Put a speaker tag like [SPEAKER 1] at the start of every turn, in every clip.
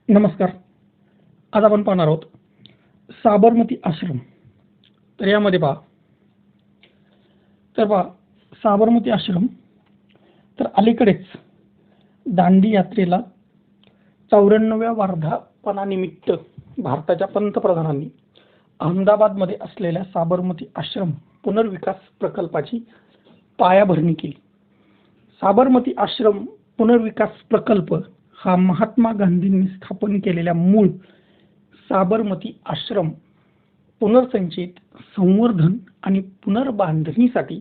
[SPEAKER 1] नमस्कार. आज आपण पाहणार आहोत साबरमती आश्रम. तर यामध्ये पहा साबरमती आश्रम तर अलीकडेच दांडी यात्रेला 94व्या वर्धापनानिमित्त भारताच्या पंतप्रधानांनी अहमदाबादमध्ये असलेल्या साबरमती आश्रम पुनर्विकास प्रकल्पाची पायाभरणी केली. साबरमती आश्रम पुनर्विकास प्रकल्प हा महात्मा गांधींनी स्थापन केलेल्या मूळ साबरमती आश्रम पुनर्संचयित, संवर्धन आणि पुनर्बांधणीसाठी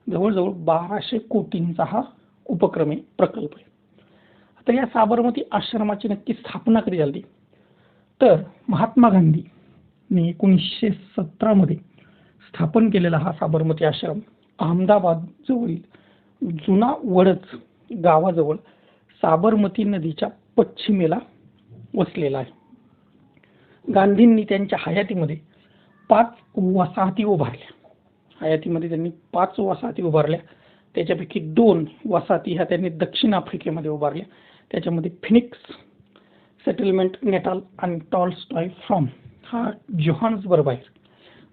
[SPEAKER 1] जवळजवळ 1200 कोटींचा हा उपक्रम आहे, प्रकल्प आहे. आता या साबरमती आश्रमाची नक्की स्थापना कधी झाली? तर महात्मा गांधींनी 1917 मध्ये स्थापन केलेला हा साबरमती आश्रम अहमदाबाद जवळील जुना वडज गावाजवळ साबरमती नदीच्या पश्चिमेला वसलेला आहे. गांधींनी त्यांच्या हयातीमध्ये 5 वसाहती उभारल्या. त्यांनी 5 वसाहती उभारल्या. त्याच्यापैकी 2 वसाहती ह्या त्यांनी दक्षिण आफ्रिकेमध्ये उभारल्या. त्याच्यामध्ये फिनिक्स सेटलमेंट नेटाल आणि टॉलस्टॉय फार्म हा जोहान्सबर्ग आहे.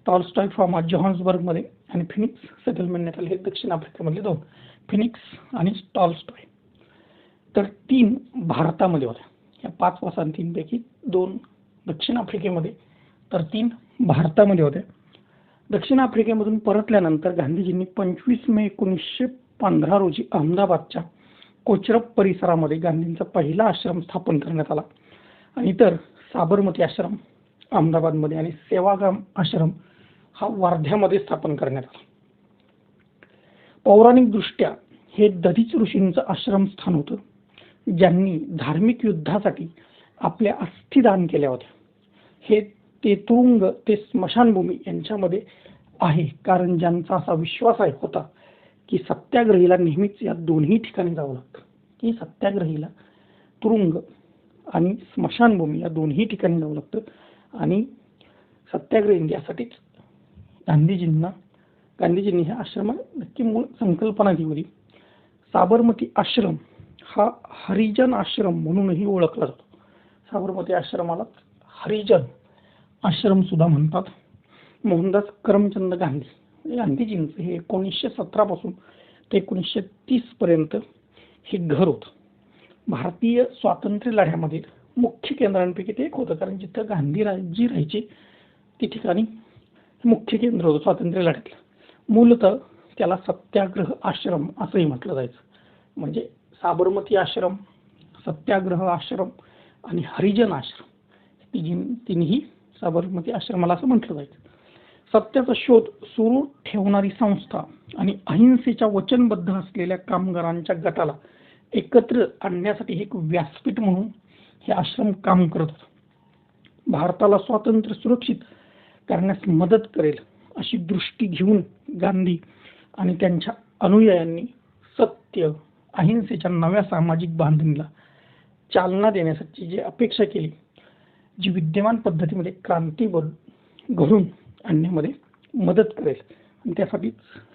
[SPEAKER 1] टॉलस्टॉय फार्म हा जोहान्सबर्गमध्ये आणि फिनिक्स सेटलमेंट नेटाल हे दक्षिण आफ्रिकेमधले 2, फिनिक्स आणि टॉलस्टॉय. तर 3 भारतामध्ये होत्या. या 5 वसाहतींपैकी 2 दक्षिण आफ्रिकेमध्ये तर 3 भारतामध्ये होत्या. दक्षिण आफ्रिकेमधून परतल्यानंतर गांधीजींनी 25 मे 1915 रोजी अहमदाबादच्या कोचरब परिसरामध्ये गांधींचा पहिला आश्रम स्थापन करण्यात आला. आणि तर साबरमती आश्रम अहमदाबादमध्ये आणि सेवाग्राम आश्रम हा वर्ध्यामध्ये स्थापन करण्यात आला. पौराणिक दृष्ट्या हे दधीच ऋषींचं आश्रमस्थान होतं, ज्यांनी धार्मिक युद्धासाठी आपल्या अस्थी दान केल्या होत्या. ते तुरुंग ते स्मशानभूमी यांच्यामध्ये आहे, कारण ज्यांचा असा विश्वास होता की सत्याग्रहीला नेहमीच या दोन्ही ठिकाणी जावं लागतं, की सत्याग्रहीला तुरुंग आणि स्मशानभूमी या दोन्ही ठिकाणी जावं लागतं. आणि सत्याग्रही यासाठीच गांधीजींनी ह्या आश्रमात नक्की मूळ संकल्पना ती होती. साबरमती आश्रम हा हरिजन आश्रम म्हणूनही ओळखला जातो. साबरमती आश्रमाला हरिजन आश्रम सुद्धा म्हणतात. मोहनदास करमचंद गांधीजींचं हे 1917 पासून ते 1930 पर्यंत हे घर होतं. भारतीय स्वातंत्र्य लढ्यामधील मुख्य केंद्रांपैकी ते एक होतं, कारण जिथं गांधीजी राहायचे ते ठिकाणी मुख्य केंद्र होतं स्वातंत्र्य लढ्यातलं. मूलतः त्याला सत्याग्रह आश्रम असंही म्हटलं जायचं. म्हणजे साबरमती आश्रम, सत्याग्रह आश्रम आणि हरिजन आश्रम तिन्ही साबरमती आश्रमाला असं म्हटलं जायचं. सत्याचा शोध सुरू ठेवणारी संस्था आणि अहिंसेच्या वचनबद्ध असलेल्या कामगारांच्या गटाला एकत्र आणण्यासाठी एक व्यासपीठ म्हणून हे आश्रम काम करत होतं. भारताला स्वातंत्र्य सुरक्षित करण्यास मदत करेल अशी दृष्टी घेऊन गांधी आणि त्यांच्या अनुयायांनी सत्य, अहिंसेच्या नव्या सामाजिक बांधणीला चालना देण्यासाठी जी अपेक्षा केली, जी विद्यमान पद्धतीमध्ये क्रांती घडून आणण्यामध्ये मदत करेल, आणि त्यासाठी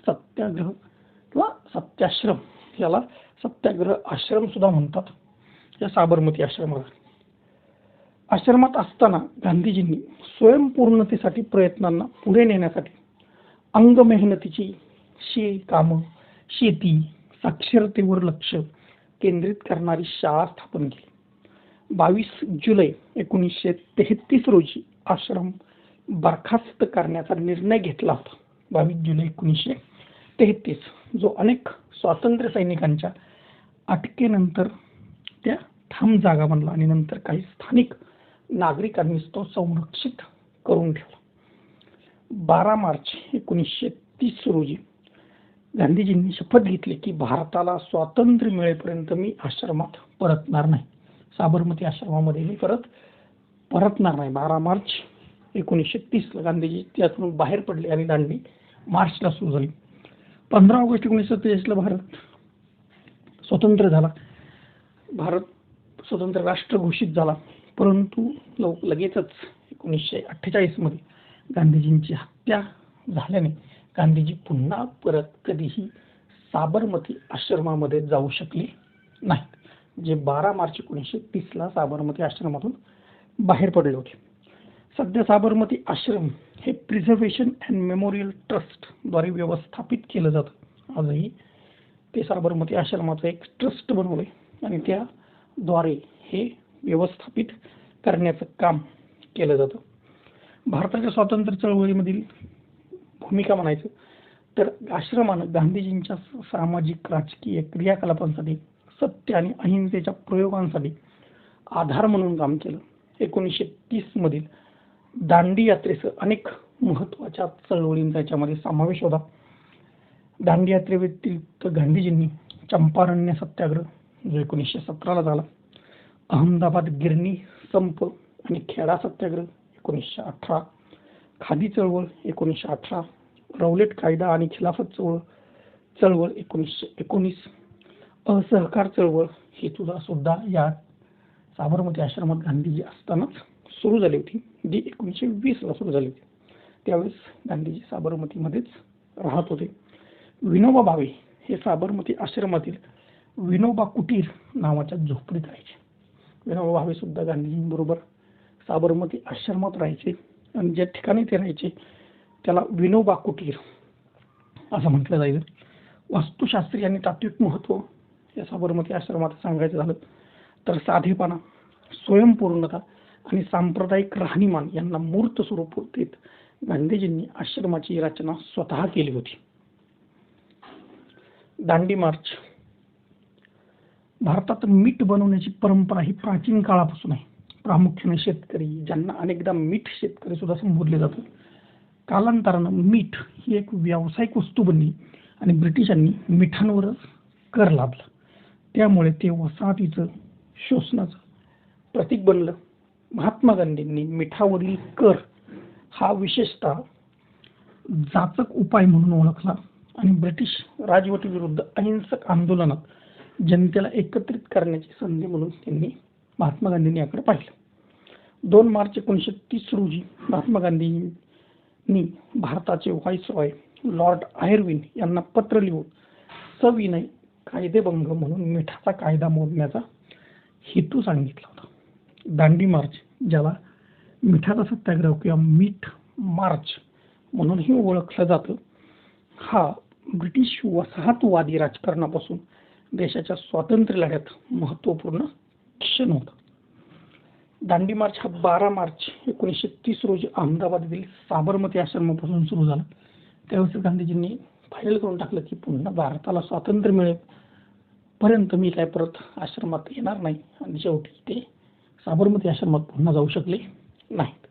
[SPEAKER 1] सत्याग्रह किंवा सत्याश्रम, याला सत्याग्रह आश्रम सुद्धा म्हणतात, या साबरमती आश्रमाला. आश्रमात असताना गांधीजींनी स्वयंपूर्णतेसाठी प्रयत्नांना पुढे नेण्यासाठी अंग मेहनतीची कामं, शेती, साक्षरतेवर लक्ष केंद्रित करणारी शाळा स्थापन केली. 22 जुलै 1933 रोजी आश्रम बरखास्त करण्याचा निर्णय घेतला होता. 22 जुलै 1933, जो अनेक स्वातंत्र्य सैनिकांच्या अटकेनंतर त्या ठाम जागा बनला आणि नंतर काही स्थानिक नागरिकांनी तो संरक्षित करून ठेवला. 12 मार्च 1930 रोजी गांधीजींनी शपथ घेतली की भारताला स्वातंत्र्य मिळेपर्यंत मी आश्रमात परतणार नाही, साबरमती आश्रमामध्ये मी परतणार नाही. 12 मार्च 1930 गांधीजी त्यातून बाहेर पडले आणि दांडी मार्चला सुरू झाली. 15 ऑगस्ट 1947 भारत स्वतंत्र झाला. भारत स्वतंत्र राष्ट्र घोषित झाला. परंतु लगेचच 1948 मध्ये गांधीजींची हत्या झाल्याने गांधीजी पुन्हा परत कधीही साबरमती आश्रमामध्ये जाऊ शकले नाहीत. जे 12 मार्च 1930ला साबरमती आश्रमातून बाहेर पडले होते. सध्या साबरमती आश्रम हे प्रिझर्वेशन अँड मेमोरियल ट्रस्ट द्वारे व्यवस्थापित केलं जातं. आजही ते साबरमती आश्रमाचं एक ट्रस्ट बनवलंय आणि त्याद्वारे हे व्यवस्थापित करण्याचं काम केलं जातं. भारताच्या स्वातंत्र्य चळवळीमधील भूमिका म्हणायचं तर आश्रमानं गांधीजींच्या सामाजिक राजकीय क्रियाकलापांसाठी सत्य आणि अहिंसेच्या प्रयोगांसाठी आधार म्हणून काम केलं. 1930 मधील दांडी यात्रेसह अनेक महत्त्वाच्या चळवळींचा याच्यामध्ये समावेश होता. दांडी यात्रेव्यतिरिक्त गांधीजींनी चंपारण्य सत्याग्रह जो 1917ला झाला, अहमदाबाद गिरणी संप आणि खेडा सत्याग्रह 1918, खादी चळवळ 1918, रौलेट कायदा आणि खिलाफत चळवळ 1919, असहकार चळवळ ही सुद्धा या साबरमती आश्रमात गांधीजी असतानाच सुरू झाली होती, जी 1920ला सुरू झाली होती. त्यावेळेस गांधीजी साबरमतीमध्येच राहत होते. विनोबा भावे हे साबरमती आश्रमातील विनोबा कुटीर नावाच्या झोपडीत राहायचे. विनोबा भावे सुद्धा गांधीजींबरोबर साबरमती आश्रमात राहायचे आणि ज्या ठिकाणी ते राहायचे त्याला विनोबा कुटीर असं म्हटलं जाईल. वास्तुशास्त्री आणि तात्विक महत्त्व या साबरमती आश्रमात सांगायचं झालं तर साधेपणा, स्वयंपूर्णता आणि सांप्रदायिक राहणीमान यांना मूर्त स्वरूप देत गांधीजींनी आश्रमाची रचना स्वतः केली होती. दांडी मार्च. भारतात मीठ बनवण्याची परंपरा ही प्राचीन काळापासून आहे. प्रामुख्याने शेतकरी, ज्यांना अनेकदा मीठ शेतकरी सुद्धा संबोधले जातं, कालांतरानं मीठ ही एक व्यावसायिक वस्तू बनली आणि ब्रिटिशांनी मिठांवरच कर लादला. त्यामुळे ते वसाहतीचं शोषणाचं प्रतीक बनलं. महात्मा गांधींनी मिठावरील कर हा विशेषतः जाचक उपाय म्हणून ओळखला आणि ब्रिटिश राजवटीविरुद्ध अहिंसक आंदोलनात जनतेला एकत्रित करण्याची संधी म्हणून महात्मा गांधींनी याकडे पाहिलं. 2 मार्च 1930 रोजी महात्मा गांधींनी भारताचे व्हाईसरॉय लॉर्ड आयर्विन यांना पत्र लिहून सविनय कायदेभंग म्हणून मिठाचा कायदा मोडण्याचा हेतू सांगितला होता. दांडी मार्च, ज्याला मिठाचा सत्याग्रह किंवा मीठ मार्च म्हणूनही ओळखलं जातं, हा ब्रिटिश वसाहतवादी राजकारणापासून देशाच्या स्वातंत्र्य लढ्यात महत्त्वपूर्ण क्षण होता. दांडी मार्च हा 12 मार्च 1930 रोजी अहमदाबादतील साबरमती आश्रमापासून सुरू झाला. त्यावेळेस गांधीजींनी फायनल करून टाकलं की पुन्हा भारताला स्वातंत्र्य मिळेल पर्यंत मी काय परत आश्रमात येणार नाही आणि शेवटी ते साबरमती आश्रमात पुन्हा जाऊ शकले नाहीत.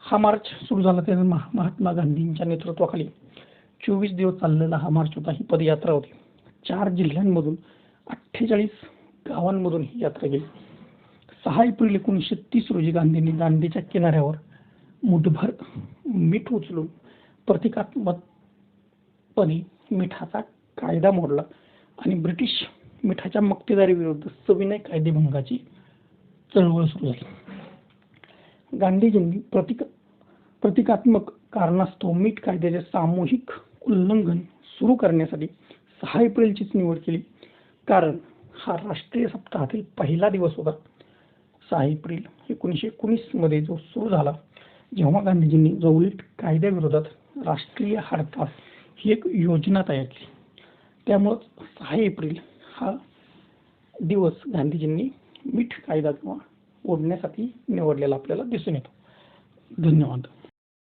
[SPEAKER 1] हा मार्च सुरू झाला त्याने महात्मा गांधींच्या नेतृत्वाखाली 24 दिवस चाललेला हा मार्च होता. ही पदयात्रा होती. 4 जिल्ह्यांमधून 48 गावांमधून ही यात्रा गेली. 6 एप्रिल 1930 रोजी गांधींनी दांडीच्या किनाऱ्यावर मुठभर मीठ उचलून प्रतिकात्मकपणे मिठाचा कायदा मोडला आणि ब्रिटिश मिठाच्या मक्तेदारी विरुद्ध सविनय कायदेभंगाची चळवळ सुरू झाली. गांधीजींनी प्रतिकात्मक कारणास्तव मीठ कायद्याचे सामूहिक उल्लंघन सुरू करण्यासाठी 6 एप्रिलचीच निवड केली, कारण हा राष्ट्रीय सप्ताहातील पहिला दिवस होता. 6 एप्रिल 1919 मध्ये जो सुरू झाला, जेव्हा गांधीजींनी रौलट कायद्याविरोधात राष्ट्रीय हडताळ ही एक योजना तयार केली. त्यामुळे 6 एप्रिल हा दिवस गांधीजींनी मीठ कायदा किंवा ओढण्यासाठी निवडलेला आपल्याला दिसून येतो. धन्यवाद.